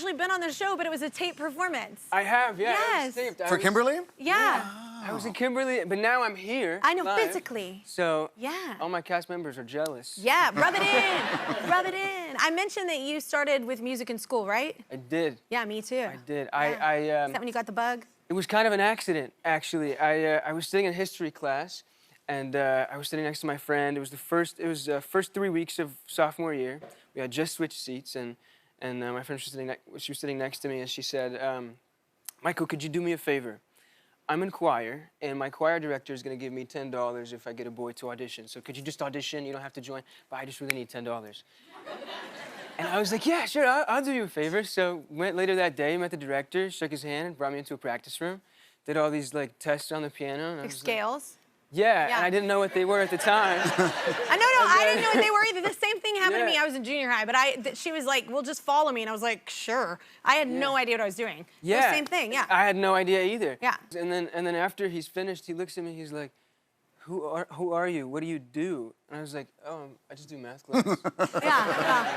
actually been on the show, but it was a tape performance. I have, yeah. Yes. It was taped. For Kimberly? Yeah. I was in Kimberly, but now I'm here. I know, live. physically. So Yeah. all my cast members are jealous. Yeah, rub it in. Rub it in. I mentioned that you started with music in school, right? I did. Yeah, me too. I did. Yeah. Is that when you got the bug? It was kind of an accident, actually. I was sitting in history class, and I was sitting next to my friend. It was the first 3 weeks of sophomore year. We had just switched seats, and my friend was sitting next to me, and she said, Michael, could you do me a favor? I'm in choir, and my choir director is going to give me $10 if I get a boy to audition. So could you just audition? You don't have to join, but I just really need $10. And I was like, yeah, sure, I'll do you a favor. So went later that day, met the director, shook his hand, and brought me into a practice room. Did all these like tests on the piano. And Like scales? Yeah, and I didn't know what they were at the time. I didn't know what they were either. The same thing happened to me. I was in junior high, but she was like, well, just follow me. And I was like, sure. I had no idea what I was doing. Yeah. The same thing, yeah. I had no idea either. Yeah. And then after he's finished, he looks at me, he's like, who are you? What do you do? And I was like, oh, I just do math classes. Yeah.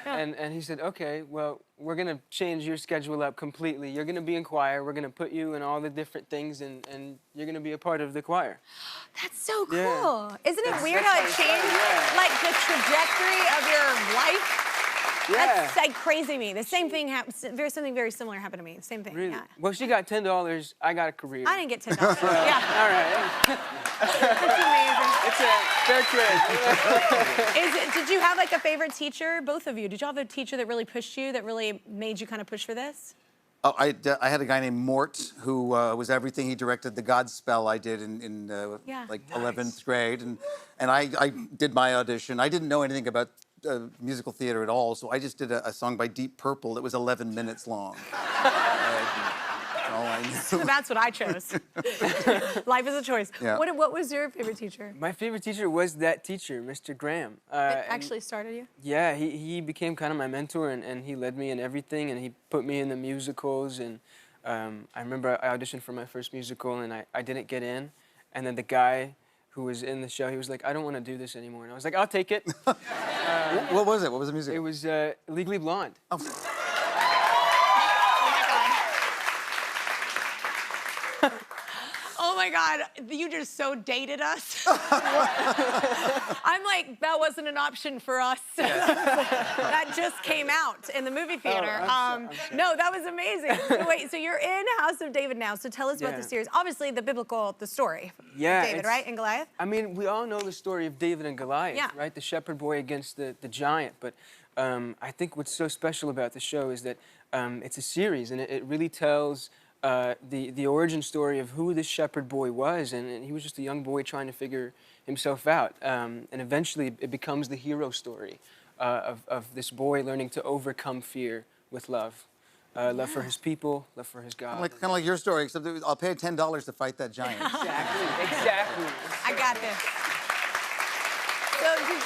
And he said, okay, well, we're gonna change your schedule up completely. You're gonna be in choir. We're gonna put you in all the different things, and you're gonna be a part of the choir. That's so cool. Yeah. Isn't it weird how it changed, like, the trajectory of your life? Yeah. That's like crazy to me. The same thing happened, something very similar happened to me. Same thing, Really? yeah. Well, she got $10. I got a career. I didn't get $10. Yeah. All right. That's amazing. It's a fair trade. Did you have like a favorite teacher, both of you? Did you have a teacher that really pushed you, that really made you kind of push for this? Oh, I had a guy named Mort who was everything. He directed the Godspell I did in like 11th grade, and I did my audition. I didn't know anything about musical theater at all, so I just did a song by Deep Purple that was 11 minutes long. All I knew. So that's what I chose. Life is a choice. Yeah. What was your favorite teacher? My favorite teacher was that teacher, Mr. Graham. That actually started you? Yeah, he became kind of my mentor, and he led me in everything, and he put me in the musicals. And I remember I auditioned for my first musical, and I didn't get in. And then the guy who was in the show, he was like, I don't want to do this anymore. And I was like, I'll take it. What was it? What was the music? It was Legally Blonde. Oh. Oh my God, you just so dated us. I'm like, that wasn't an option for us. That just came out in the movie theater. I'm sorry. No, that was amazing. So wait, so you're in House of David now, so tell us about the series. Obviously, the story. Yeah. David, right, and Goliath? I mean, we all know the story of David and Goliath, right? The shepherd boy against the giant. But I think what's so special about the show is that it's a series, and it really tells the origin story of who this shepherd boy was, and he was just a young boy trying to figure himself out. And eventually it becomes the hero story of this boy learning to overcome fear with love. Love for his people, love for his God. Kind of like your story, except I'll pay $10 to fight that giant. Exactly. I got this. So did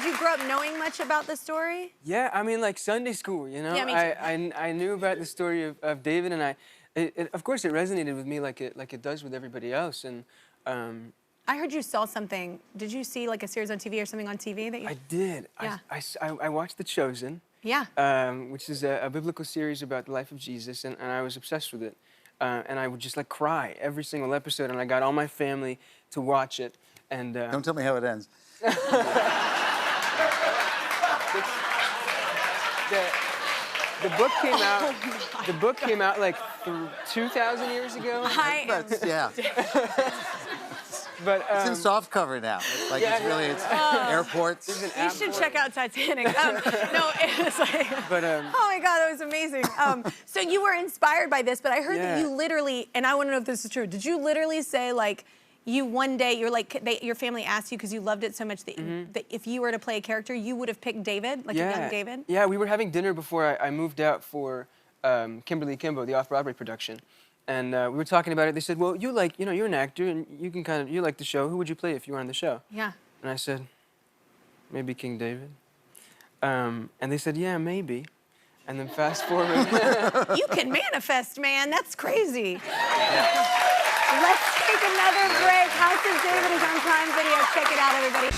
you grow up knowing much about the story? Yeah, I mean, like Sunday school, you know? Yeah, me too. I knew about the story of David, and of course it resonated with me like it does with everybody else. And I heard you saw something. Did you see like a series on TV or something on TV that you... I did. Yeah. I watched The Chosen. Yeah. Which is a biblical series about the life of Jesus, and I was obsessed with it. And I would just like cry every single episode, and I got all my family to watch it. And don't tell me how it ends. The book came out. The book came out like 2,000 years ago. Yeah. But it's in soft cover now. It's like it's airports. You should check out Titanic. No, it was like, oh my God, that was amazing. So you were inspired by this, but I heard that you literally, and I want to know if this is true. Did you literally say like, you one day, your family asked you because you loved it so much that, that if you were to play a character, you would have picked David, like a young David? Yeah, we were having dinner before I moved out for Kimberly Kimbo, the off-Broadway production. And we were talking about it. They said, well, you're an actor and you can you like the show. Who would you play if you were on the show? Yeah. And I said, maybe King David. And they said, yeah, maybe. And then fast forward. You can manifest, man. That's crazy. Let's take another break. House of David is on Prime Video. Check it out, everybody.